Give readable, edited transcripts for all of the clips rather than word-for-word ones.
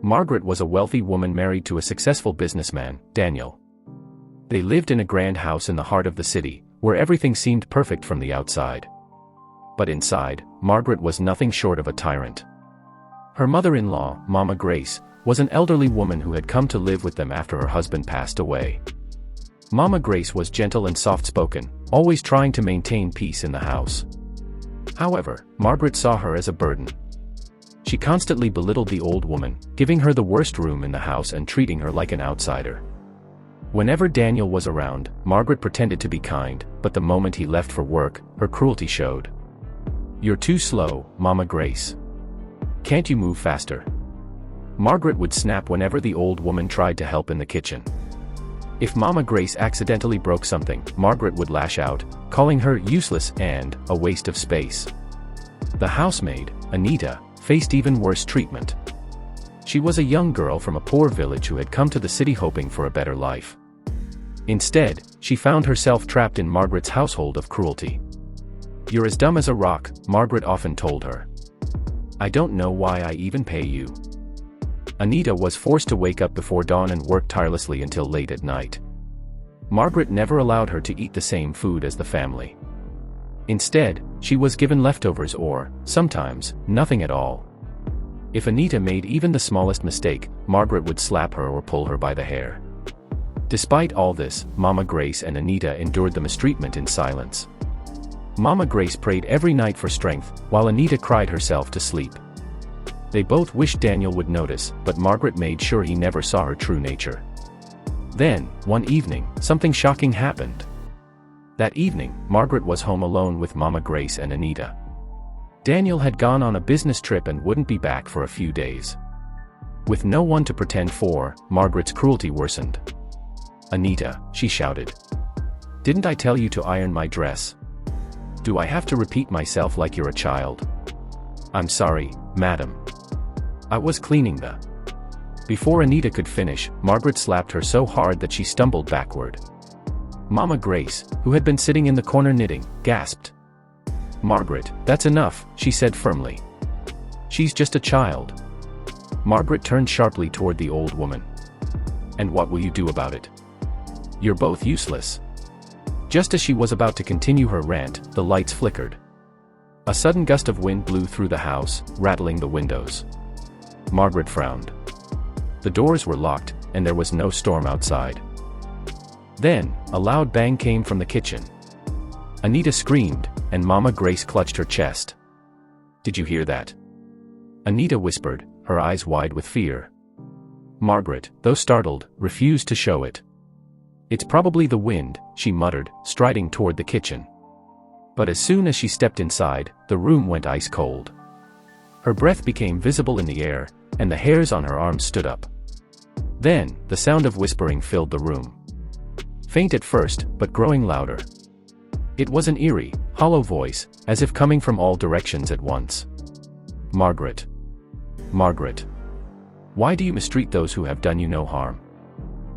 Margaret was a wealthy woman married to a successful businessman, Daniel. They lived in a grand house in the heart of the city, where everything seemed perfect from the outside. But inside, Margaret was nothing short of a tyrant. Her mother-in-law, Mama Grace, was an elderly woman who had come to live with them after her husband passed away. Mama Grace was gentle and soft-spoken, always trying to maintain peace in the house. However, Margaret saw her as a burden. She constantly belittled the old woman, giving her the worst room in the house and treating her like an outsider. Whenever Daniel was around, Margaret pretended to be kind, but the moment he left for work, her cruelty showed. "You're too slow, Mama Grace. Can't you move faster?" Margaret would snap whenever the old woman tried to help in the kitchen. If Mama Grace accidentally broke something, Margaret would lash out, calling her useless and a waste of space. The housemaid, Anita, faced even worse treatment. She was a young girl from a poor village who had come to the city hoping for a better life. Instead, she found herself trapped in Margaret's household of cruelty. "You're as dumb as a rock," Margaret often told her. "I don't know why I even pay you." Anita was forced to wake up before dawn and work tirelessly until late at night. Margaret never allowed her to eat the same food as the family. Instead, she was given leftovers or, sometimes, nothing at all. If Anita made even the smallest mistake, Margaret would slap her or pull her by the hair. Despite all this, Mama Grace and Anita endured the mistreatment in silence. Mama Grace prayed every night for strength, while Anita cried herself to sleep. They both wished Daniel would notice, but Margaret made sure he never saw her true nature. Then, one evening, something shocking happened. That evening, Margaret was home alone with Mama Grace and Anita. Daniel had gone on a business trip and wouldn't be back for a few days. With no one to pretend for, Margaret's cruelty worsened. "Anita," she shouted. "Didn't I tell you to iron my dress? Do I have to repeat myself like you're a child?" "I'm sorry, madam. I was cleaning the..." Before Anita could finish, Margaret slapped her so hard that she stumbled backward. Mama Grace, who had been sitting in the corner knitting, gasped. "Margaret, that's enough," she said firmly. "She's just a child." Margaret turned sharply toward the old woman. "And what will you do about it? You're both useless." Just as she was about to continue her rant, the lights flickered. A sudden gust of wind blew through the house, rattling the windows. Margaret frowned. The doors were locked, and there was no storm outside. Then, a loud bang came from the kitchen. Anita screamed, and Mama Grace clutched her chest. "Did you hear that?" Anita whispered, her eyes wide with fear. Margaret, though startled, refused to show it. "It's probably the wind," she muttered, striding toward the kitchen. But as soon as she stepped inside, the room went ice cold. Her breath became visible in the air, and the hairs on her arms stood up. Then, the sound of whispering filled the room. Faint at first, but growing louder. It was an eerie, hollow voice, as if coming from all directions at once. "Margaret. Margaret. Why do you mistreat those who have done you no harm?"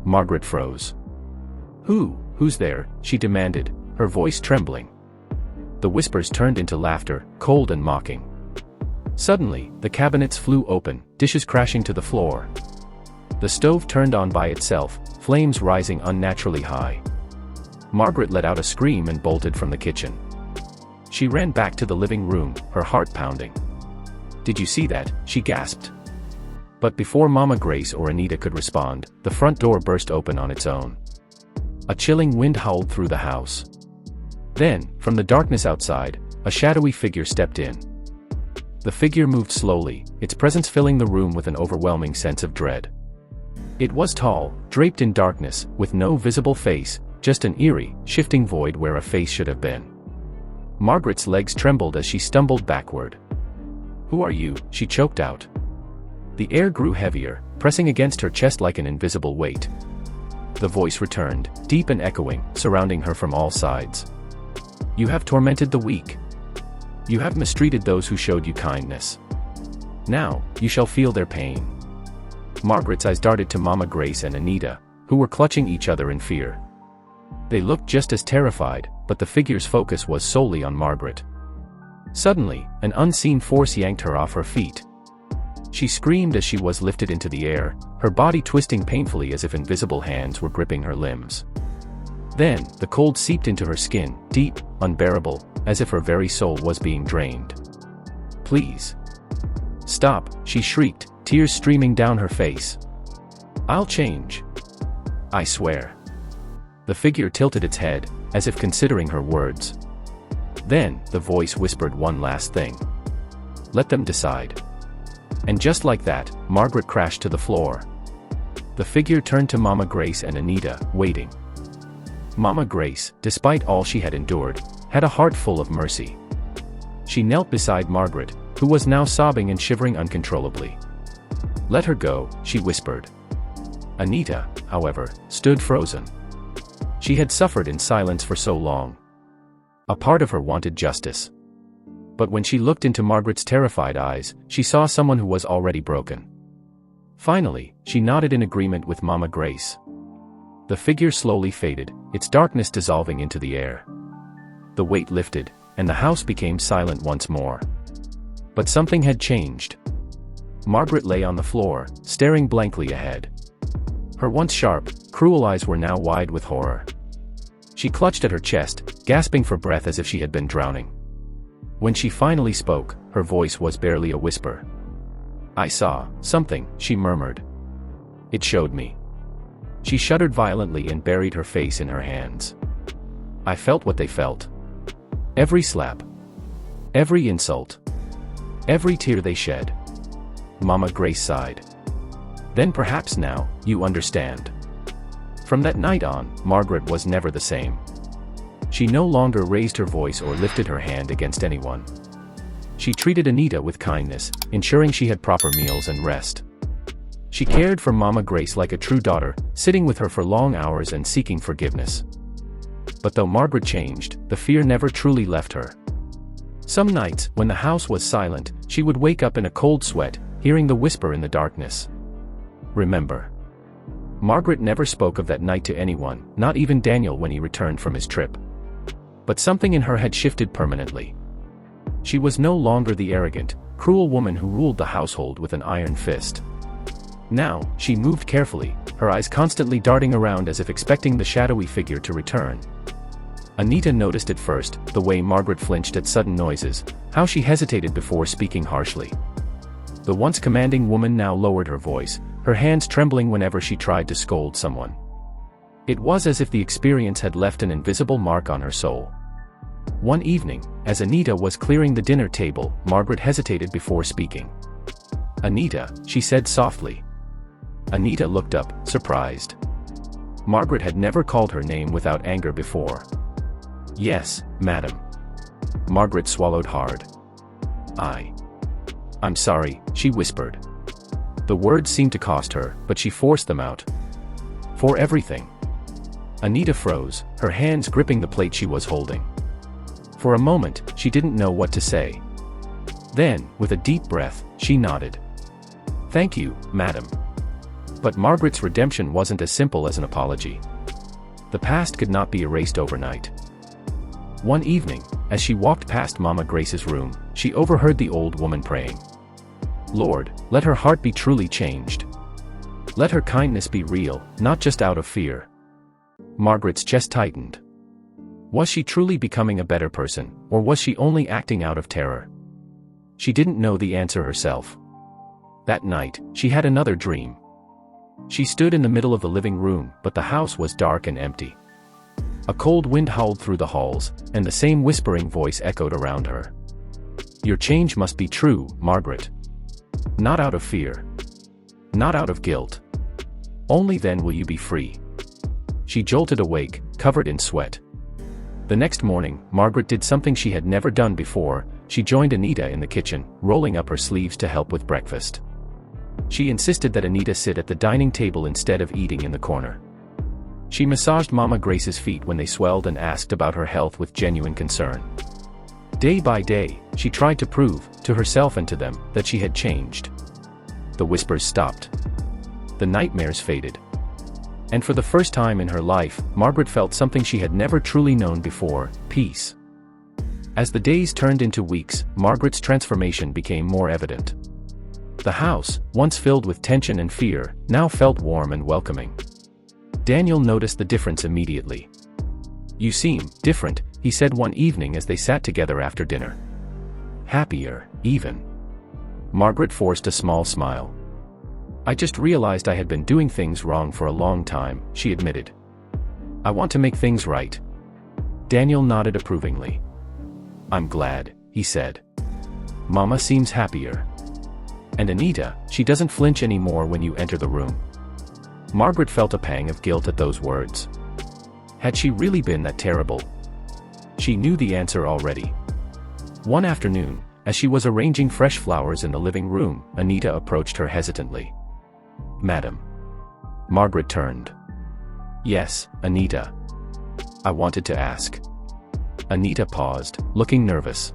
Margaret froze. Who's there?" she demanded, her voice trembling. The whispers turned into laughter, cold and mocking. Suddenly, the cabinets flew open, dishes crashing to the floor. The stove turned on by itself, flames rising unnaturally high. Margaret let out a scream and bolted from the kitchen. She ran back to the living room, her heart pounding. "Did you see that?" she gasped. But before Mama Grace or Anita could respond, the front door burst open on its own. A chilling wind howled through the house. Then, from the darkness outside, a shadowy figure stepped in. The figure moved slowly, its presence filling the room with an overwhelming sense of dread. It was tall, draped in darkness, with no visible face, just an eerie, shifting void where a face should have been. Margaret's legs trembled as she stumbled backward. "Who are you?" she choked out. The air grew heavier, pressing against her chest like an invisible weight. The voice returned, deep and echoing, surrounding her from all sides. "You have tormented the weak. You have mistreated those who showed you kindness. Now, you shall feel their pain." Margaret's eyes darted to Mama Grace and Anita, who were clutching each other in fear. They looked just as terrified, but the figure's focus was solely on Margaret. Suddenly, an unseen force yanked her off her feet. She screamed as she was lifted into the air, her body twisting painfully as if invisible hands were gripping her limbs. Then, the cold seeped into her skin, deep, unbearable, as if her very soul was being drained. "Please. Stop," she shrieked, tears streaming down her face. "I'll change. I swear." The figure tilted its head, as if considering her words. Then, the voice whispered one last thing. "Let them decide." And just like that, Margaret crashed to the floor. The figure turned to Mama Grace and Anita, waiting. Mama Grace, despite all she had endured, had a heart full of mercy. She knelt beside Margaret, who was now sobbing and shivering uncontrollably. "Let her go," she whispered. Anita, however, stood frozen. She had suffered in silence for so long. A part of her wanted justice. But when she looked into Margaret's terrified eyes, she saw someone who was already broken. Finally, she nodded in agreement with Mama Grace. The figure slowly faded, its darkness dissolving into the air. The weight lifted, and the house became silent once more. But something had changed. Margaret lay on the floor, staring blankly ahead. Her once sharp, cruel eyes were now wide with horror. She clutched at her chest, gasping for breath as if she had been drowning. When she finally spoke, her voice was barely a whisper. "I saw something," she murmured. "It showed me." She shuddered violently and buried her face in her hands. "I felt what they felt. Every slap. Every insult. Every tear they shed." Mama Grace sighed. "Then perhaps now, you understand." From that night on, Margaret was never the same. She no longer raised her voice or lifted her hand against anyone. She treated Anita with kindness, ensuring she had proper meals and rest. She cared for Mama Grace like a true daughter, sitting with her for long hours and seeking forgiveness. But though Margaret changed, the fear never truly left her. Some nights, when the house was silent, she would wake up in a cold sweat, hearing the whisper in the darkness. "Remember." Margaret never spoke of that night to anyone, not even Daniel when he returned from his trip. But something in her had shifted permanently. She was no longer the arrogant, cruel woman who ruled the household with an iron fist. Now, she moved carefully, her eyes constantly darting around as if expecting the shadowy figure to return. Anita noticed at first, the way Margaret flinched at sudden noises, how she hesitated before speaking harshly. The once commanding woman now lowered her voice, her hands trembling whenever she tried to scold someone. It was as if the experience had left an invisible mark on her soul. One evening, as Anita was clearing the dinner table, Margaret hesitated before speaking. "Anita," she said softly. Anita looked up, surprised. Margaret had never called her name without anger before. "Yes, madam." Margaret swallowed hard. I'm sorry," she whispered. The words seemed to cost her, but she forced them out. "For everything." Anita froze, her hands gripping the plate she was holding. For a moment, she didn't know what to say. Then, with a deep breath, she nodded. "Thank you, madam." But Margaret's redemption wasn't as simple as an apology. The past could not be erased overnight. One evening, as she walked past Mama Grace's room, she overheard the old woman praying. "Lord, let her heart be truly changed. Let her kindness be real, not just out of fear." Margaret's chest tightened. Was she truly becoming a better person, or was she only acting out of terror? She didn't know the answer herself. That night, she had another dream. She stood in the middle of the living room, but the house was dark and empty. A cold wind howled through the halls, and the same whispering voice echoed around her. "Your change must be true, Margaret. Not out of fear. Not out of guilt. Only then will you be free." She jolted awake, covered in sweat. The next morning, Margaret did something she had never done before. She joined Anita in the kitchen, rolling up her sleeves to help with breakfast. She insisted that Anita sit at the dining table instead of eating in the corner. She massaged Mama Grace's feet when they swelled and asked about her health with genuine concern. Day by day, she tried to prove, to herself and to them, that she had changed. The whispers stopped. The nightmares faded. And for the first time in her life, Margaret felt something she had never truly known before: peace. As the days turned into weeks, Margaret's transformation became more evident. The house, once filled with tension and fear, now felt warm and welcoming. Daniel noticed the difference immediately. "You seem different," he said one evening as they sat together after dinner. "Happier, even." Margaret forced a small smile. "I just realized I had been doing things wrong for a long time," she admitted. "I want to make things right." Daniel nodded approvingly. "I'm glad," he said. "Mama seems happier. And Anita, she doesn't flinch anymore when you enter the room." Margaret felt a pang of guilt at those words. Had she really been that terrible? She knew the answer already. One afternoon, as she was arranging fresh flowers in the living room, Anita approached her hesitantly. "Madam." Margaret turned. "Yes, Anita. I wanted to ask." Anita paused, looking nervous.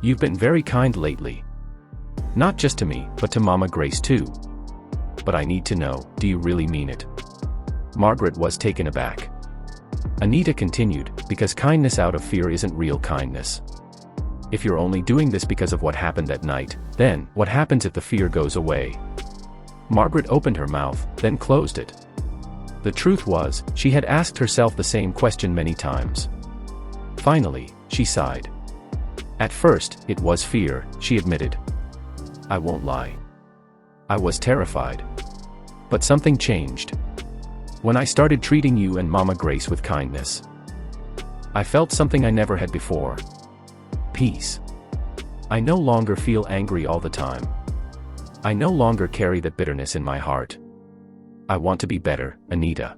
"You've been very kind lately. Not just to me, but to Mama Grace too. But I need to know, do you really mean it?" Margaret was taken aback. Anita continued, "Because kindness out of fear isn't real kindness. If you're only doing this because of what happened that night, then what happens if the fear goes away?" Margaret opened her mouth, then closed it. The truth was, she had asked herself the same question many times. Finally, she sighed. "At first, it was fear," she admitted. "I won't lie. I was terrified. But something changed. When I started treating you and Mama Grace with kindness. I felt something I never had before. Peace. I no longer feel angry all the time. I no longer carry that bitterness in my heart. I want to be better, Anita.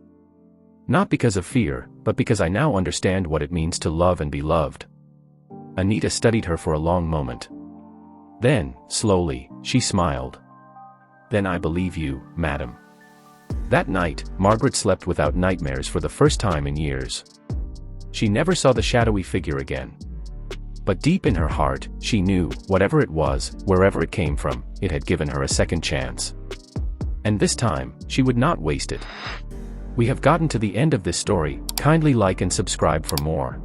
Not because of fear, but because I now understand what it means to love and be loved." Anita studied her for a long moment. Then, slowly, she smiled. "Then I believe you, madam." That night, Margaret slept without nightmares for the first time in years. She never saw the shadowy figure again. But deep in her heart, she knew, whatever it was, wherever it came from, it had given her a second chance. And this time, she would not waste it. We have gotten to the end of this story. Kindly like and subscribe for more.